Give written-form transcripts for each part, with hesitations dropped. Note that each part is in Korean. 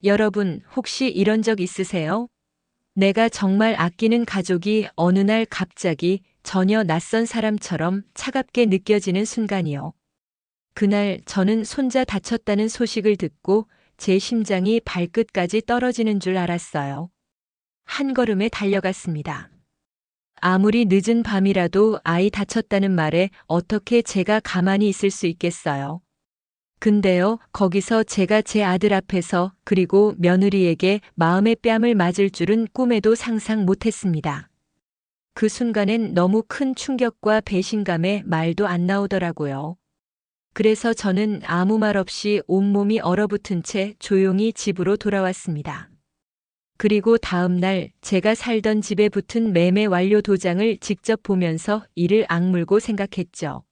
여러분, 혹시 이런 적 있으세요? 내가 정말 아끼는 가족이 어느 날 갑자기 전혀 낯선 사람처럼 차갑게 느껴지는 순간이요. 그날 저는 손자 다쳤다는 소식을 듣고 제 심장이 발끝까지 떨어지는 줄 알았어요. 한 걸음에 달려갔습니다. 아무리 늦은 밤이라도 아이 다쳤다는 말에 어떻게 제가 가만히 있을 수 있겠어요. 근데요, 거기서 제가 제 아들 앞에서 그리고 며느리에게 마음의 뺨을 맞을 줄은 꿈에도 상상 못했습니다. 그 순간엔 너무 큰 충격과 배신감에 말도 안 나오더라고요. 그래서 저는 아무 말 없이 온몸이 얼어붙은 채 조용히 집으로 돌아왔습니다. 그리고 다음 날 제가 살던 집에 붙은 매매 완료 도장을 직접 보면서 이를 악물고 생각했죠.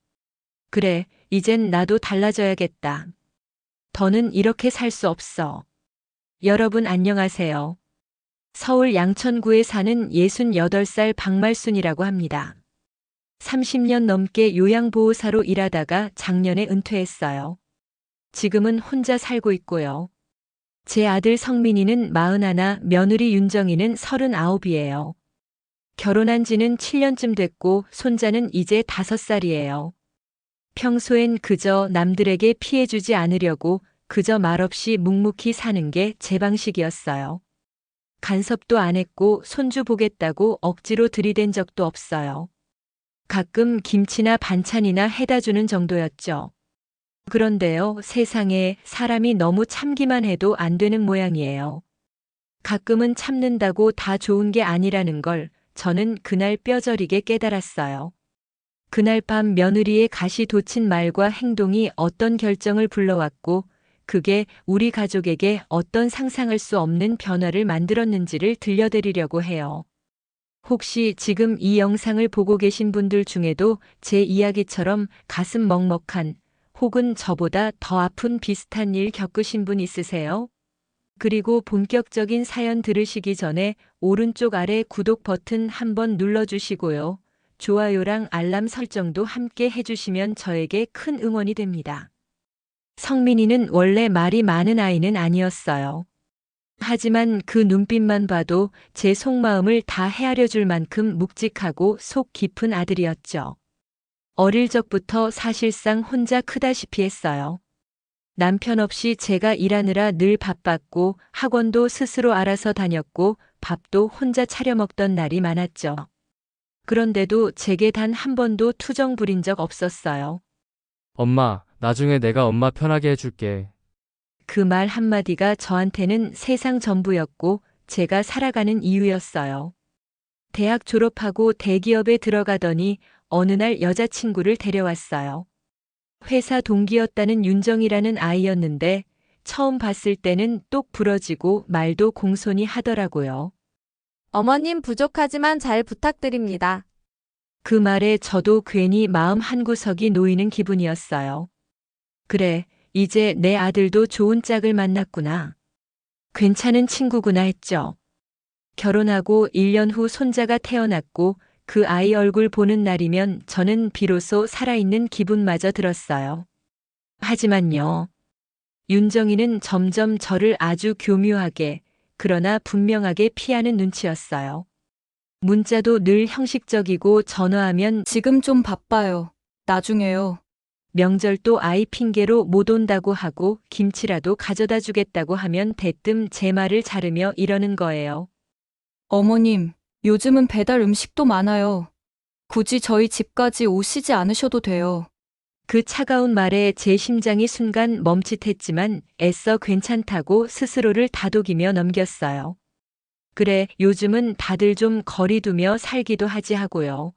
그래, 이젠 나도 달라져야겠다. 더는 이렇게 살 수 없어. 여러분 안녕하세요. 서울 양천구에 사는 68살 박말순이라고 합니다. 30년 넘게 요양보호사로 일하다가 작년에 은퇴했어요. 지금은 혼자 살고 있고요. 제 아들 성민이는 41, 며느리 윤정이는 39이에요. 결혼한 지는 7년쯤 됐고 손자는 이제 5살이에요. 평소엔 그저 남들에게 피해주지 않으려고 그저 말없이 묵묵히 사는 게 제 방식이었어요. 간섭도 안 했고 손주 보겠다고 억지로 들이댄 적도 없어요. 가끔 김치나 반찬이나 해다 주는 정도였죠. 그런데요, 세상에 사람이 너무 참기만 해도 안 되는 모양이에요. 가끔은 참는다고 다 좋은 게 아니라는 걸 저는 그날 뼈저리게 깨달았어요. 그날 밤 며느리의 가시 돋친 말과 행동이 어떤 결정을 불러왔고 그게 우리 가족에게 어떤 상상할 수 없는 변화를 만들었는지를 들려드리려고 해요. 혹시 지금 이 영상을 보고 계신 분들 중에도 제 이야기처럼 가슴 먹먹한 혹은 저보다 더 아픈 비슷한 일 겪으신 분 있으세요? 그리고 본격적인 사연 들으시기 전에 오른쪽 아래 구독 버튼 한번 눌러주시고요. 좋아요랑 알람 설정도 함께 해주시면 저에게 큰 응원이 됩니다. 성민이는 원래 말이 많은 아이는 아니었어요. 하지만 그 눈빛만 봐도 제 속마음을 다 헤아려 줄 만큼 묵직하고 속 깊은 아들이었죠. 어릴 적부터 사실상 혼자 크다시피 했어요. 남편 없이 제가 일하느라 늘 바빴고 학원도 스스로 알아서 다녔고 밥도 혼자 차려 먹던 날이 많았죠. 그런데도 제게 단 한 번도 투정 부린 적 없었어요. 엄마, 나중에 내가 엄마 편하게 해줄게. 그 말 한마디가 저한테는 세상 전부였고 제가 살아가는 이유였어요. 대학 졸업하고 대기업에 들어가더니 어느 날 여자친구를 데려왔어요. 회사 동기였다는 윤정이라는 아이였는데 처음 봤을 때는 똑 부러지고 말도 공손히 하더라고요. 어머님 부족하지만 잘 부탁드립니다. 그 말에 저도 괜히 마음 한구석이 놓이는 기분이었어요. 그래, 이제 내 아들도 좋은 짝을 만났구나. 괜찮은 친구구나 했죠. 결혼하고 1년 후 손자가 태어났고 그 아이 얼굴 보는 날이면 저는 비로소 살아있는 기분마저 들었어요. 하지만요. 윤정이는 점점 저를 아주 교묘하게, 그러나 분명하게 피하는 눈치였어요. 문자도 늘 형식적이고 전화하면 지금 좀 바빠요. 나중에요. 명절도 아이 핑계로 못 온다고 하고 김치라도 가져다 주겠다고 하면 대뜸 제 말을 자르며 이러는 거예요. 어머님, 요즘은 배달 음식도 많아요. 굳이 저희 집까지 오시지 않으셔도 돼요. 그 차가운 말에 제 심장이 순간 멈칫했지만 애써 괜찮다고 스스로를 다독이며 넘겼어요. 그래, 요즘은 다들 좀 거리 두며 살기도 하지 하고요.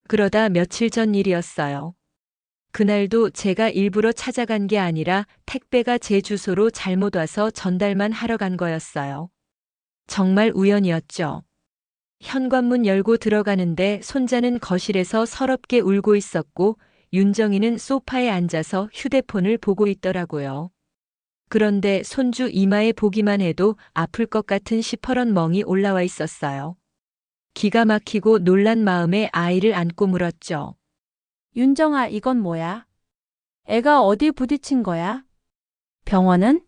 그러다 며칠 전 일이었어요. 그날도 제가 일부러 찾아간 게 아니라 택배가 제 주소로 잘못 와서 전달만 하러 간 거였어요. 정말 우연이었죠. 현관문 열고 들어가는데 손자는 거실에서 서럽게 울고 있었고 윤정이는 소파에 앉아서 휴대폰을 보고 있더라고요. 그런데 손주 이마에 보기만 해도 아플 것 같은 시퍼런 멍이 올라와 있었어요. 기가 막히고 놀란 마음에 아이를 안고 물었죠. 윤정아, 이건 뭐야? 애가 어디 부딪힌 거야? 병원은?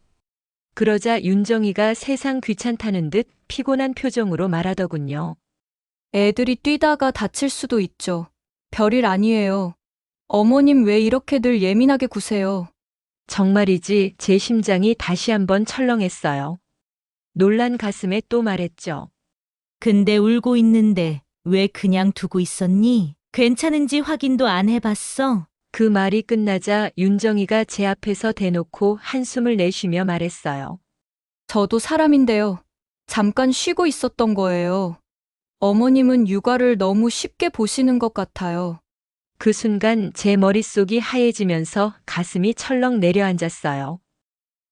그러자 윤정이가 세상 귀찮다는 듯 피곤한 표정으로 말하더군요. 애들이 뛰다가 다칠 수도 있죠. 별일 아니에요. 어머님 왜 이렇게들 예민하게 구세요? 정말이지 제 심장이 다시 한번 철렁했어요. 놀란 가슴에 또 말했죠. 근데 울고 있는데 왜 그냥 두고 있었니? 괜찮은지 확인도 안 해봤어? 그 말이 끝나자 윤정이가 제 앞에서 대놓고 한숨을 내쉬며 말했어요. 저도 사람인데요. 잠깐 쉬고 있었던 거예요. 어머님은 육아를 너무 쉽게 보시는 것 같아요. 그 순간 제 머릿속이 하얘지면서 가슴이 철렁 내려앉았어요.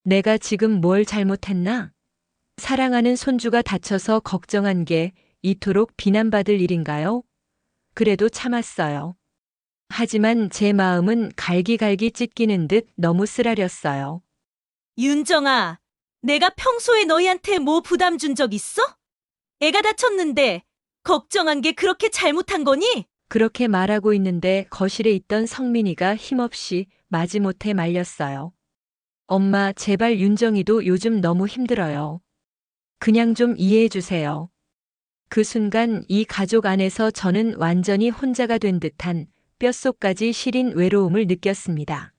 내가 지금 뭘 잘못했나? 사랑하는 손주가 다쳐서 걱정한 게 이토록 비난받을 일인가요? 그래도 참았어요. 하지만 제 마음은 갈기갈기 찢기는 듯 너무 쓰라렸어요. 윤정아, 내가 평소에 너희한테 뭐 부담 준 적 있어? 애가 다쳤는데 걱정한 게 그렇게 잘못한 거니? 그렇게 말하고 있는데 거실에 있던 성민이가 힘없이 마지못해 말렸어요. 엄마, 제발 윤정이도 요즘 너무 힘들어요. 그냥 좀 이해해 주세요. 그 순간 이 가족 안에서 저는 완전히 혼자가 된 듯한 뼛속까지 시린 외로움을 느꼈습니다.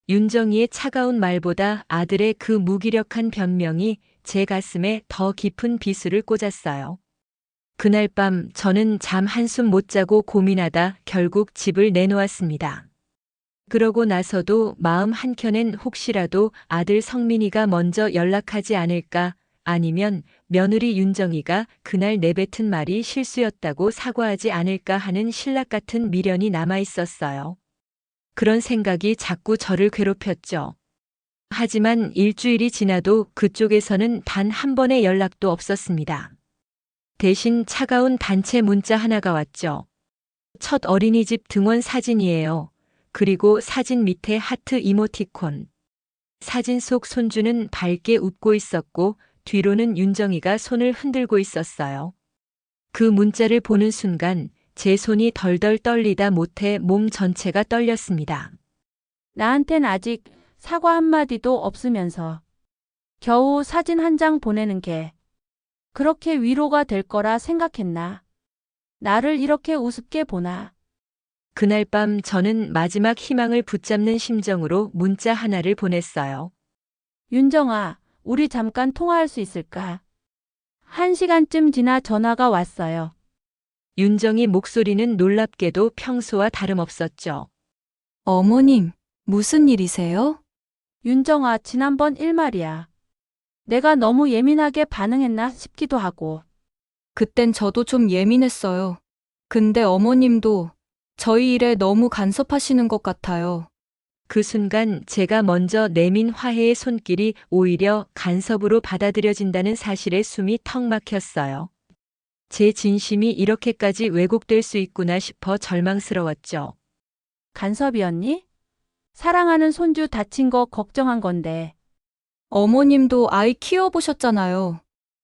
윤정이의 차가운 말보다 아들의 그 무기력한 변명이 제 가슴에 더 깊은 비수를 꽂았어요. 그날 밤 저는 잠 한숨 못 자고 고민하다 결국 집을 내놓았습니다. 그러고 나서도 마음 한켠엔 혹시라도 아들 성민이가 먼저 연락하지 않을까, 아니면 며느리 윤정이가 그날 내뱉은 말이 실수였다고 사과하지 않을까 하는 신락 같은 미련이 남아 있었어요. 그런 생각이 자꾸 저를 괴롭혔죠. 하지만 일주일이 지나도 그쪽에서는 단 한 번의 연락도 없었습니다. 대신 차가운 단체 문자 하나가 왔죠. 첫 어린이집 등원 사진이에요. 그리고 사진 밑에 하트 이모티콘. 사진 속 손주는 밝게 웃고 있었고 뒤로는 윤정이가 손을 흔들고 있었어요. 그 문자를 보는 순간 제 손이 덜덜 떨리다 못해 몸 전체가 떨렸습니다. 나한텐 아직 사과 한마디도 없으면서 겨우 사진 한 장 보내는 게 그렇게 위로가 될 거라 생각했나? 나를 이렇게 우습게 보나? 그날 밤 저는 마지막 희망을 붙잡는 심정으로 문자 하나를 보냈어요. 윤정아, 우리 잠깐 통화할 수 있을까? 1시간쯤 지나 전화가 왔어요. 윤정이 목소리는 놀랍게도 평소와 다름없었죠. 어머님, 무슨 일이세요? 윤정아, 지난번 일 말이야. 내가 너무 예민하게 반응했나 싶기도 하고. 그땐 저도 좀 예민했어요. 근데 어머님도 저희 일에 너무 간섭하시는 것 같아요. 그 순간 제가 먼저 내민 화해의 손길이 오히려 간섭으로 받아들여진다는 사실에 숨이 턱 막혔어요. 제 진심이 이렇게까지 왜곡될 수 있구나 싶어 절망스러웠죠. 간섭이었니? 사랑하는 손주 다친 거 걱정한 건데. 어머님도 아이 키워보셨잖아요.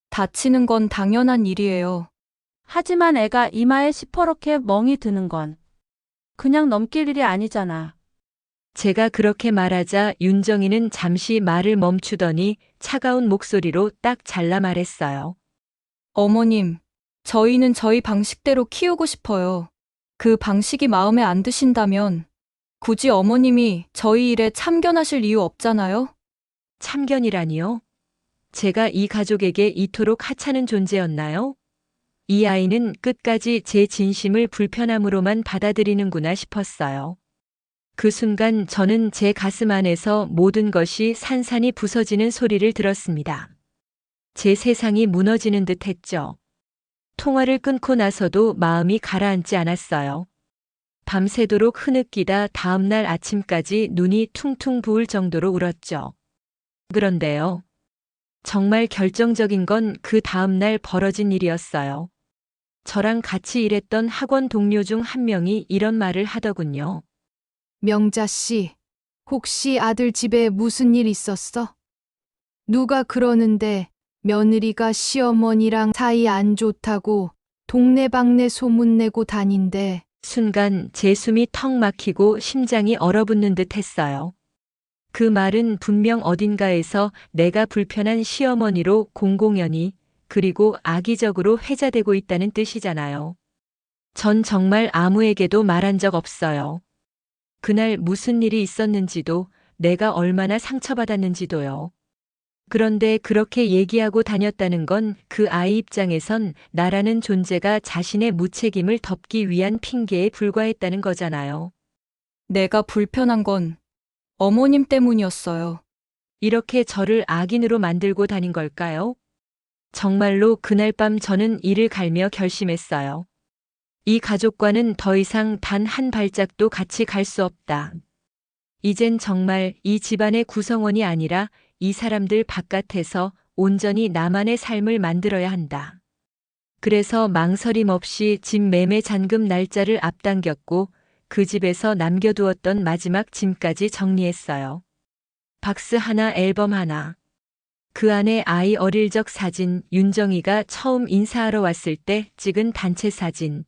다치는 건 당연한 일이에요. 하지만 애가 이마에 시퍼렇게 멍이 드는 건 그냥 넘길 일이 아니잖아. 제가 그렇게 말하자 윤정이는 잠시 말을 멈추더니 차가운 목소리로 딱 잘라 말했어요. 어머님, 저희는 저희 방식대로 키우고 싶어요. 그 방식이 마음에 안 드신다면 굳이 어머님이 저희 일에 참견하실 이유 없잖아요? 참견이라니요? 제가 이 가족에게 이토록 하찮은 존재였나요? 이 아이는 끝까지 제 진심을 불편함으로만 받아들이는구나 싶었어요. 그 순간 저는 제 가슴 안에서 모든 것이 산산이 부서지는 소리를 들었습니다. 제 세상이 무너지는 듯 했죠. 통화를 끊고 나서도 마음이 가라앉지 않았어요. 밤새도록 흐느끼다 다음날 아침까지 눈이 퉁퉁 부을 정도로 울었죠. 그런데요. 정말 결정적인 건 그 다음날 벌어진 일이었어요. 저랑 같이 일했던 학원 동료 중 한 명이 이런 말을 하더군요. 명자 씨, 혹시 아들 집에 무슨 일 있었어? 누가 그러는데 며느리가 시어머니랑 사이 안 좋다고 동네방네 소문내고 다닌대. 순간 제 숨이 턱 막히고 심장이 얼어붙는 듯 했어요. 그 말은 분명 어딘가에서 내가 불편한 시어머니로 공공연히 그리고 악의적으로 회자되고 있다는 뜻이잖아요. 전 정말 아무에게도 말한 적 없어요. 그날 무슨 일이 있었는지도 내가 얼마나 상처받았는지도요. 그런데 그렇게 얘기하고 다녔다는 건 그 아이 입장에선 나라는 존재가 자신의 무책임을 덮기 위한 핑계에 불과했다는 거잖아요. 내가 불편한 건 어머님 때문이었어요. 이렇게 저를 악인으로 만들고 다닌 걸까요? 정말로 그날 밤 저는 이를 갈며 결심했어요. 이 가족과는 더 이상 단 한 발짝도 같이 갈 수 없다. 이젠 정말 이 집안의 구성원이 아니라 이 사람들 바깥에서 온전히 나만의 삶을 만들어야 한다. 그래서 망설임 없이 집 매매 잔금 날짜를 앞당겼고 그 집에서 남겨두었던 마지막 짐까지 정리했어요. 박스 하나, 앨범 하나. 그 안에 아이 어릴 적 사진, 윤정이가 처음 인사하러 왔을 때 찍은 단체 사진.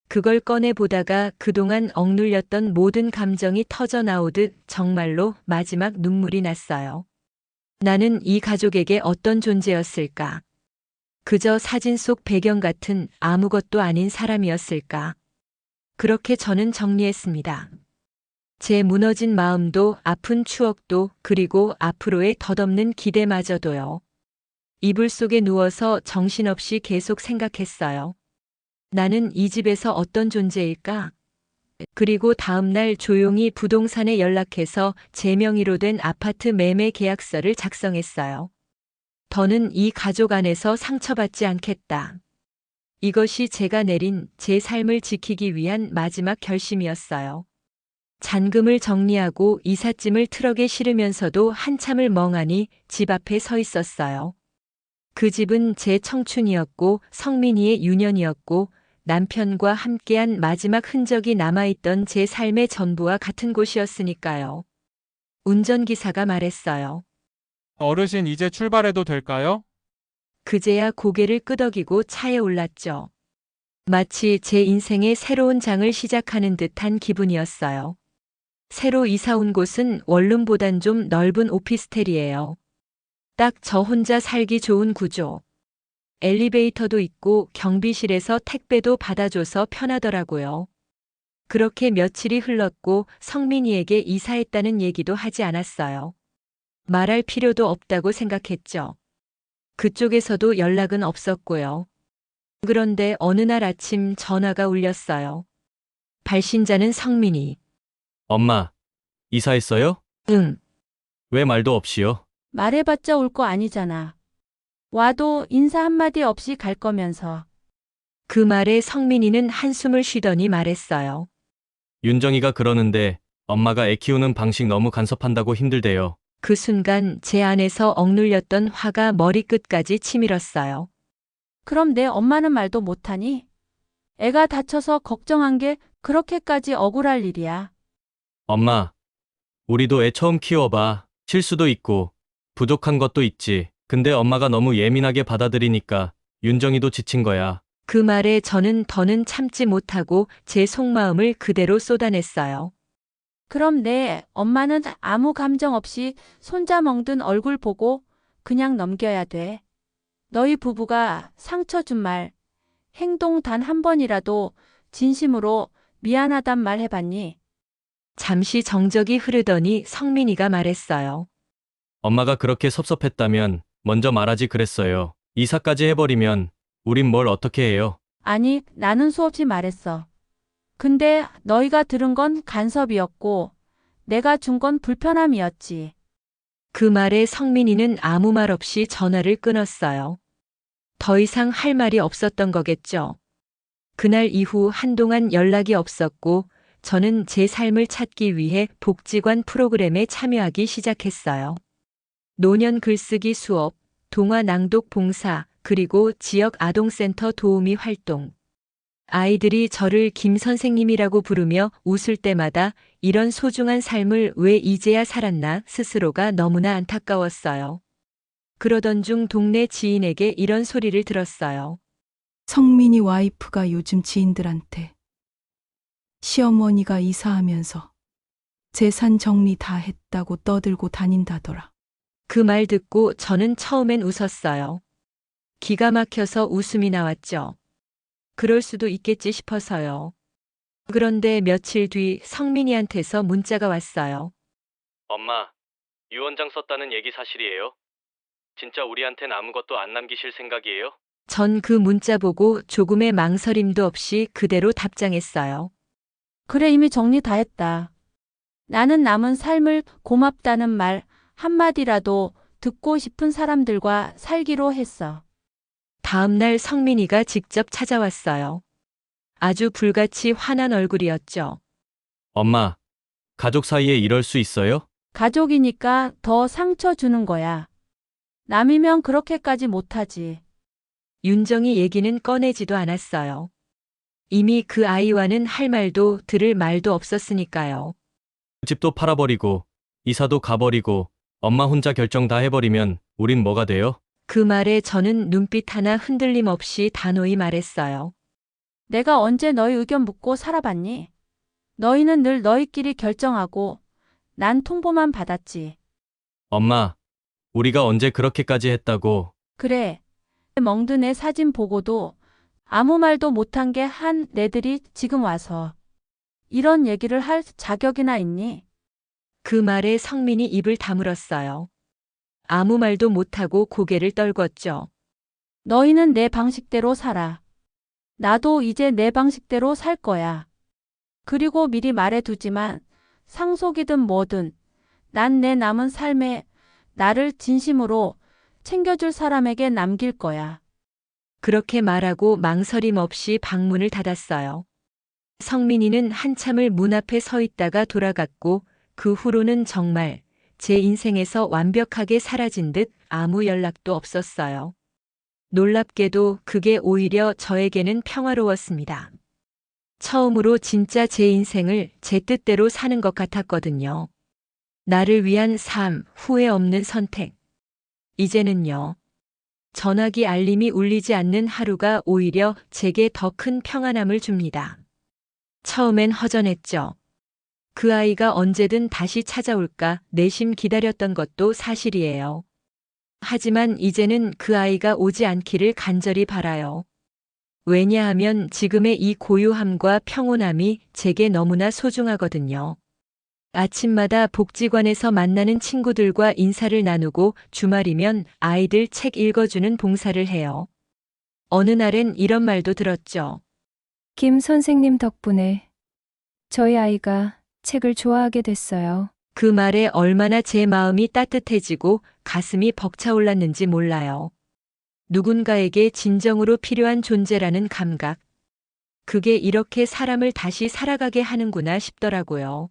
그걸 꺼내 보다가 그동안 억눌렸던 모든 감정이 터져 나오듯 정말로 마지막 눈물이 났어요. 나는 이 가족에게 어떤 존재였을까? 그저 사진 속 배경 같은 아무것도 아닌 사람이었을까? 그렇게 저는 정리했습니다. 제 무너진 마음도 아픈 추억도 그리고 앞으로의 덧없는 기대마저도요. 이불 속에 누워서 정신없이 계속 생각했어요. 나는 이 집에서 어떤 존재일까? 그리고 다음 날 조용히 부동산에 연락해서 제 명의로 된 아파트 매매 계약서를 작성했어요. 더는 이 가족 안에서 상처받지 않겠다. 이것이 제가 내린 제 삶을 지키기 위한 마지막 결심이었어요. 잔금을 정리하고 이삿짐을 트럭에 실으면서도 한참을 멍하니 집 앞에 서 있었어요. 그 집은 제 청춘이었고 성민이의 유년이었고 남편과 함께한 마지막 흔적이 남아있던 제 삶의 전부와 같은 곳이었으니까요. 운전기사가 말했어요. 어르신 이제 출발해도 될까요? 그제야 고개를 끄덕이고 차에 올랐죠. 마치 제 인생의 새로운 장을 시작하는 듯한 기분이었어요. 새로 이사 온 곳은 원룸보단 좀 넓은 오피스텔이에요. 딱 저 혼자 살기 좋은 구조. 엘리베이터도 있고 경비실에서 택배도 받아줘서 편하더라고요. 그렇게 며칠이 흘렀고 성민이에게 이사했다는 얘기도 하지 않았어요. 말할 필요도 없다고 생각했죠. 그쪽에서도 연락은 없었고요. 그런데 어느 날 아침 전화가 울렸어요. 발신자는 성민이. 엄마, 이사했어요? 응. 왜 말도 없이요? 말해봤자 올 거 아니잖아. 와도 인사 한마디 없이 갈 거면서. 그 말에 성민이는 한숨을 쉬더니 말했어요. 윤정이가 그러는데 엄마가 애 키우는 방식 너무 간섭한다고 힘들대요. 그 순간 제 안에서 억눌렸던 화가 머리끝까지 치밀었어요. 그럼 내 엄마는 말도 못하니? 애가 다쳐서 걱정한 게 그렇게까지 억울할 일이야. 엄마, 우리도 애 처음 키워봐. 실수도 있고 부족한 것도 있지. 근데 엄마가 너무 예민하게 받아들이니까 윤정이도 지친 거야. 그 말에 저는 더는 참지 못하고 제 속마음을 그대로 쏟아냈어요. 그럼 내 엄마는 아무 감정 없이 손자 멍든 얼굴 보고 그냥 넘겨야 돼. 너희 부부가 상처 준 말, 행동 단 한 번이라도 진심으로 미안하단 말 해봤니? 잠시 정적이 흐르더니 성민이가 말했어요. 엄마가 그렇게 섭섭했다면 먼저 말하지 그랬어요. 이사까지 해버리면 우린 뭘 어떻게 해요? 아니, 나는 수없이 말했어. 근데 너희가 들은 건 간섭이었고 내가 준 건 불편함이었지. 그 말에 성민이는 아무 말 없이 전화를 끊었어요. 더 이상 할 말이 없었던 거겠죠. 그날 이후 한동안 연락이 없었고 저는 제 삶을 찾기 위해 복지관 프로그램에 참여하기 시작했어요. 노년 글쓰기 수업, 동화 낭독 봉사, 그리고 지역 아동센터 도우미 활동. 아이들이 저를 김 선생님이라고 부르며 웃을 때마다 이런 소중한 삶을 왜 이제야 살았나 스스로가 너무나 안타까웠어요. 그러던 중 동네 지인에게 이런 소리를 들었어요. 성민이 와이프가 요즘 지인들한테 시어머니가 이사하면서 재산 정리 다 했다고 떠들고 다닌다더라. 그 말 듣고 저는 처음엔 웃었어요. 기가 막혀서 웃음이 나왔죠. 그럴 수도 있겠지 싶어서요. 그런데 며칠 뒤 성민이한테서 문자가 왔어요. 엄마, 유언장 썼다는 얘기 사실이에요? 진짜 우리한텐 아무것도 안 남기실 생각이에요? 전 그 문자 보고 조금의 망설임도 없이 그대로 답장했어요. 그래, 이미 정리 다 했다. 나는 남은 삶을 고맙다는 말 한마디라도 듣고 싶은 사람들과 살기로 했어. 다음 날 성민이가 직접 찾아왔어요. 아주 불같이 화난 얼굴이었죠. 엄마, 가족 사이에 이럴 수 있어요? 가족이니까 더 상처 주는 거야. 남이면 그렇게까지 못하지. 윤정이 얘기는 꺼내지도 않았어요. 이미 그 아이와는 할 말도 들을 말도 없었으니까요. 집도 팔아버리고, 이사도 가버리고, 엄마 혼자 결정 다 해버리면 우린 뭐가 돼요? 그 말에 저는 눈빛 하나 흔들림 없이 단호히 말했어요. 내가 언제 너희 의견 묻고 살아봤니? 너희는 늘 너희끼리 결정하고 난 통보만 받았지. 엄마, 우리가 언제 그렇게까지 했다고. 그래. 멍든 애 사진 보고도 아무 말도 못한 게 한 내들이 지금 와서 이런 얘기를 할 자격이나 있니? 그 말에 성민이 입을 다물었어요. 아무 말도 못하고 고개를 떨궜죠. 너희는 내 방식대로 살아. 나도 이제 내 방식대로 살 거야. 그리고 미리 말해두지만 상속이든 뭐든 난 내 남은 삶에 나를 진심으로 챙겨줄 사람에게 남길 거야. 그렇게 말하고 망설임 없이 방문을 닫았어요. 성민이는 한참을 문 앞에 서 있다가 돌아갔고 그 후로는 정말 제 인생에서 완벽하게 사라진 듯 아무 연락도 없었어요. 놀랍게도 그게 오히려 저에게는 평화로웠습니다. 처음으로 진짜 제 인생을 제 뜻대로 사는 것 같았거든요. 나를 위한 삶, 후회 없는 선택. 이제는요. 전화기 알림이 울리지 않는 하루가 오히려 제게 더 큰 평안함을 줍니다. 처음엔 허전했죠. 그 아이가 언제든 다시 찾아올까 내심 기다렸던 것도 사실이에요. 하지만 이제는 그 아이가 오지 않기를 간절히 바라요. 왜냐하면 지금의 이 고요함과 평온함이 제게 너무나 소중하거든요. 아침마다 복지관에서 만나는 친구들과 인사를 나누고 주말이면 아이들 책 읽어주는 봉사를 해요. 어느 날엔 이런 말도 들었죠. 김 선생님 덕분에 저희 아이가 책을 좋아하게 됐어요. 그 말에 얼마나 제 마음이 따뜻해지고 가슴이 벅차올랐는지 몰라요. 누군가에게 진정으로 필요한 존재라는 감각. 그게 이렇게 사람을 다시 살아가게 하는구나 싶더라고요.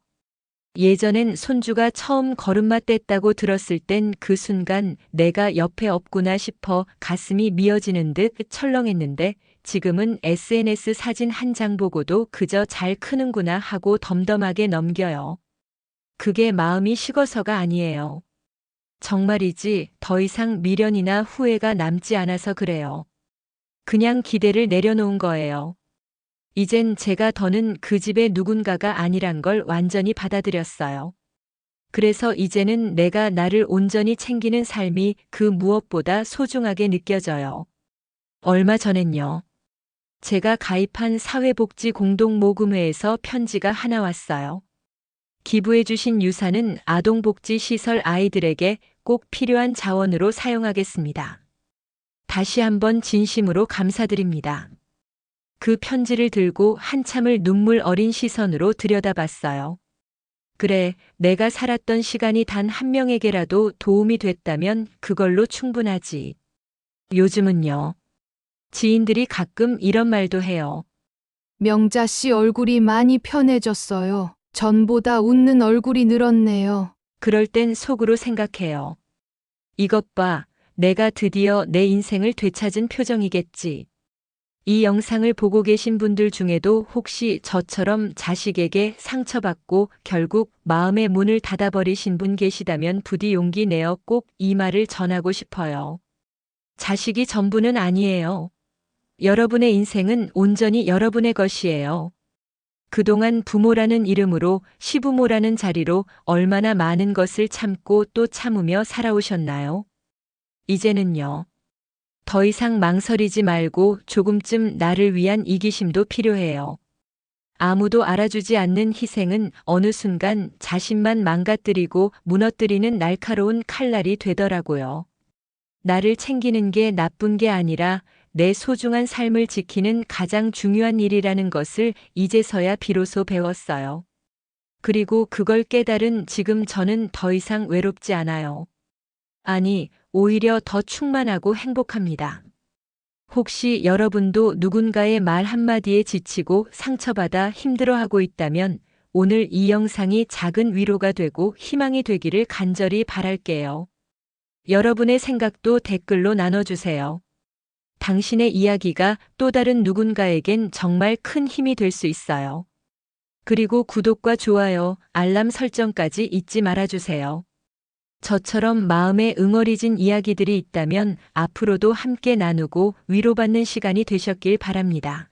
예전엔 손주가 처음 걸음마 뗐다고 들었을 땐 그 순간 내가 옆에 없구나 싶어 가슴이 미어지는 듯 철렁했는데 지금은 SNS 사진 한 장 보고도 그저 잘 크는구나 하고 덤덤하게 넘겨요. 그게 마음이 식어서가 아니에요. 정말이지 더 이상 미련이나 후회가 남지 않아서 그래요. 그냥 기대를 내려놓은 거예요. 이젠 제가 더는 그 집의 누군가가 아니란 걸 완전히 받아들였어요. 그래서 이제는 내가 나를 온전히 챙기는 삶이 그 무엇보다 소중하게 느껴져요. 얼마 전엔요. 제가 가입한 사회복지공동모금회에서 편지가 하나 왔어요. 기부해주신 유산은 아동복지시설 아이들에게 꼭 필요한 자원으로 사용하겠습니다. 다시 한번 진심으로 감사드립니다. 그 편지를 들고 한참을 눈물 어린 시선으로 들여다봤어요. 그래, 내가 살았던 시간이 단 한 명에게라도 도움이 됐다면 그걸로 충분하지. 요즘은요. 지인들이 가끔 이런 말도 해요. 명자 씨 얼굴이 많이 편해졌어요. 전보다 웃는 얼굴이 늘었네요. 그럴 땐 속으로 생각해요. 이것 봐, 내가 드디어 내 인생을 되찾은 표정이겠지. 이 영상을 보고 계신 분들 중에도 혹시 저처럼 자식에게 상처받고 결국 마음의 문을 닫아버리신 분 계시다면 부디 용기 내어 꼭 이 말을 전하고 싶어요. 자식이 전부는 아니에요. 여러분의 인생은 온전히 여러분의 것이에요. 그동안 부모라는 이름으로 시부모라는 자리로 얼마나 많은 것을 참고 또 참으며 살아오셨나요? 이제는요. 더 이상 망설이지 말고 조금쯤 나를 위한 이기심도 필요해요. 아무도 알아주지 않는 희생은 어느 순간 자신만 망가뜨리고 무너뜨리는 날카로운 칼날이 되더라고요. 나를 챙기는 게 나쁜 게 아니라 내 소중한 삶을 지키는 가장 중요한 일이라는 것을 이제서야 비로소 배웠어요. 그리고 그걸 깨달은 지금 저는 더 이상 외롭지 않아요. 아니, 오히려 더 충만하고 행복합니다. 혹시 여러분도 누군가의 말 한마디에 지치고 상처받아 힘들어하고 있다면 오늘 이 영상이 작은 위로가 되고 희망이 되기를 간절히 바랄게요. 여러분의 생각도 댓글로 나눠주세요. 당신의 이야기가 또 다른 누군가에겐 정말 큰 힘이 될 수 있어요. 그리고 구독과 좋아요, 알람 설정까지 잊지 말아주세요. 저처럼 마음에 응어리진 이야기들이 있다면 앞으로도 함께 나누고 위로받는 시간이 되셨길 바랍니다.